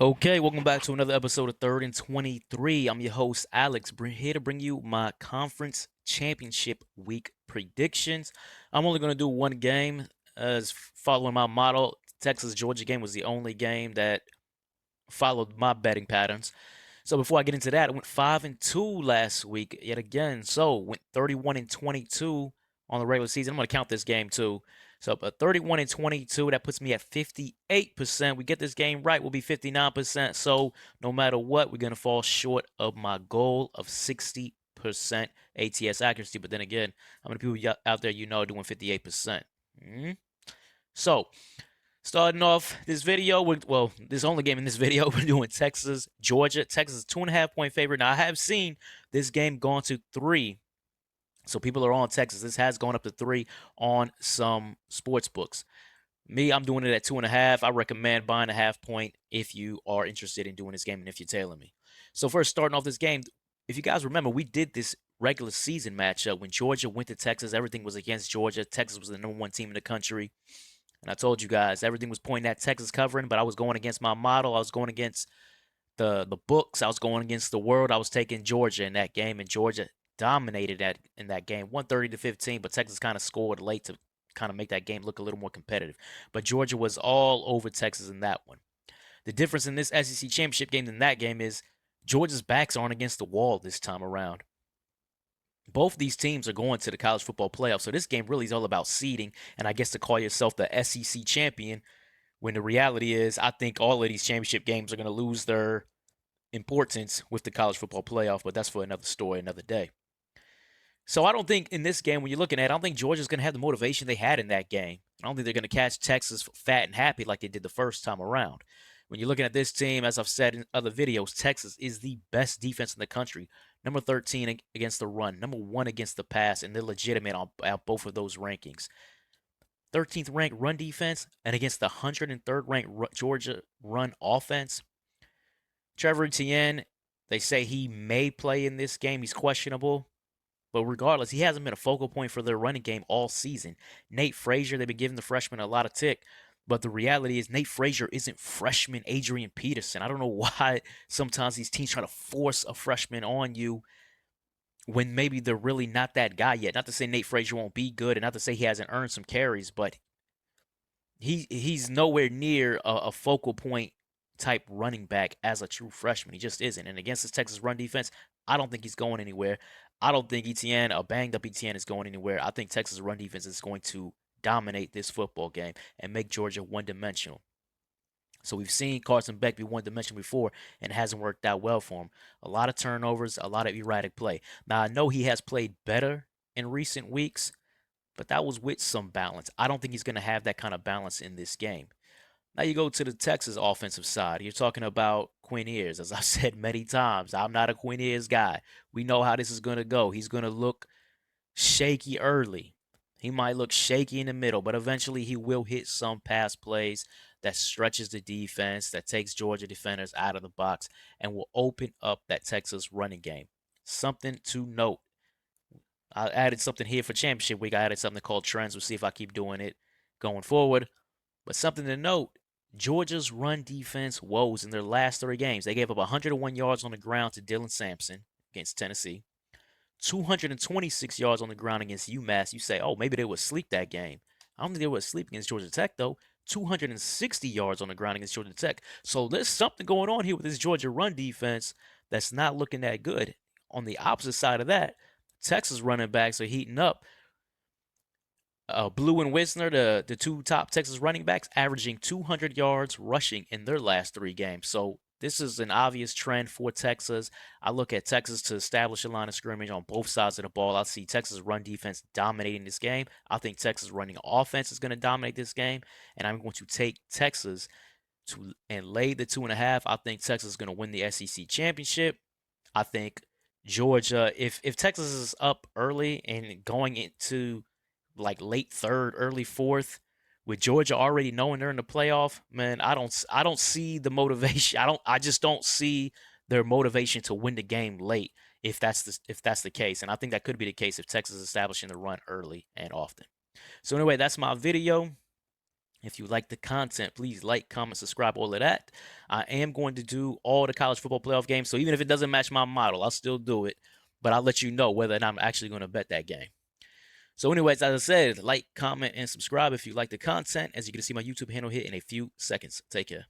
Okay, welcome back to another episode of Third and 23. I'm your host, Alex, here to bring you my conference championship week predictions. I'm only going to do one game as following my model. Texas Georgia game was the only game that followed my betting patterns. So before I get into that, I went 5-2 last week yet again. So went 31-22 on the regular season. I'm going to count this game too. So 31-22, that puts me at 58%. We get this game right, we'll be 59%. So no matter what, we're going to fall short of my goal of 60% ATS accuracy. But then again, how many people out there are doing 58%? So starting off this video, this only game in this video, we're doing Texas, Georgia. Texas is 2.5-point favorite. Now, I have seen this game gone to 3. So people are on Texas. This has gone up to 3 on some sports books. Me, I'm doing it at 2.5. I recommend buying a half point if you are interested in doing this game and if you're tailing me. So first, starting off this game, if you guys remember, we did this regular season matchup when Georgia went to Texas. Everything was against Georgia. Texas was the #1 team in the country. And I told you guys, everything was pointing at Texas covering, but I was going against my model. I was going against the books. I was going against the world. I was taking Georgia in that game, and Georgia dominated in that game, 130-15, but Texas kind of scored late to kind of make that game look a little more competitive. But Georgia was all over Texas in that one. The difference in this SEC championship game than that game is Georgia's backs aren't against the wall this time around. Both these teams are going to the college football playoff, so this game really is all about seeding, and I guess to call yourself the SEC champion, when the reality is I think all of these championship games are going to lose their importance with the college football playoff, but that's for another story, another day. So I don't think in this game, when you're looking at it, I don't think Georgia's going to have the motivation they had in that game. I don't think they're going to catch Texas fat and happy like they did the first time around. When you're looking at this team, as I've said in other videos, Texas is the best defense in the country. Number 13 against the run, number 1 against the pass, and they're legitimate on both of those rankings. 13th ranked run defense, and against the 103rd ranked Georgia run offense. Trevor Etienne, they say he may play in this game. He's questionable. But regardless, he hasn't been a focal point for their running game all season. Nate Frazier, they've been giving the freshman a lot of tick. But the reality is Nate Frazier isn't freshman Adrian Peterson. I don't know why sometimes these teams try to force a freshman on you when maybe they're really not that guy yet. Not to say Nate Frazier won't be good and not to say he hasn't earned some carries, but he's nowhere near a focal point type running back as a true freshman. He just isn't. And against this Texas run defense, I don't think he's going anywhere. I don't think Etienne, a banged up Etienne, is going anywhere. I think Texas run defense is going to dominate this football game and make Georgia one-dimensional. So we've seen Carson Beck be one-dimensional before, and it hasn't worked out well for him. A lot of turnovers, a lot of erratic play. Now, I know he has played better in recent weeks, but that was with some balance. I don't think he's going to have that kind of balance in this game. Now you go to the Texas offensive side. You're talking about Quinn Ewers. As I've said many times, I'm not a Quinn Ewers guy. We know how this is going to go. He's going to look shaky early. He might look shaky in the middle, but eventually he will hit some pass plays that stretches the defense, that takes Georgia defenders out of the box, and will open up that Texas running game. Something to note. I added something here for championship week. I added something called trends. We'll see if I keep doing it going forward. But something to note, Georgia's run defense woes in their last 3 games. They gave up 101 yards on the ground to Dylan Sampson against Tennessee. 226 yards on the ground against UMass. You say, oh, maybe they were asleep that game. I don't think they were asleep against Georgia Tech, though. 260 yards on the ground against Georgia Tech. So there's something going on here with this Georgia run defense that's not looking that good. On the opposite side of that, Texas running backs are heating up. Blue and Wisner, the 2 top Texas running backs, averaging 200 yards rushing in their last 3 games. So this is an obvious trend for Texas. I look at Texas to establish a line of scrimmage on both sides of the ball. I see Texas run defense dominating this game. I think Texas running offense is going to dominate this game. And I'm going to take Texas and lay the 2.5. I think Texas is going to win the SEC championship. I think Georgia, if Texas is up early and going into like late third, early fourth, with Georgia already knowing they're in the playoff, man, I don't see the motivation. I just don't see their motivation to win the game late if that's the case. And I think that could be the case if Texas is establishing the run early and often. So anyway, that's my video. If you like the content, please like, comment, subscribe, all of that. I am going to do all the college football playoff games. So even if it doesn't match my model, I'll still do it. But I'll let you know whether or not I'm actually going to bet that game. So anyways, as I said, like, comment, and subscribe if you like the content. As you can see, my YouTube handle hit in a few seconds. Take care.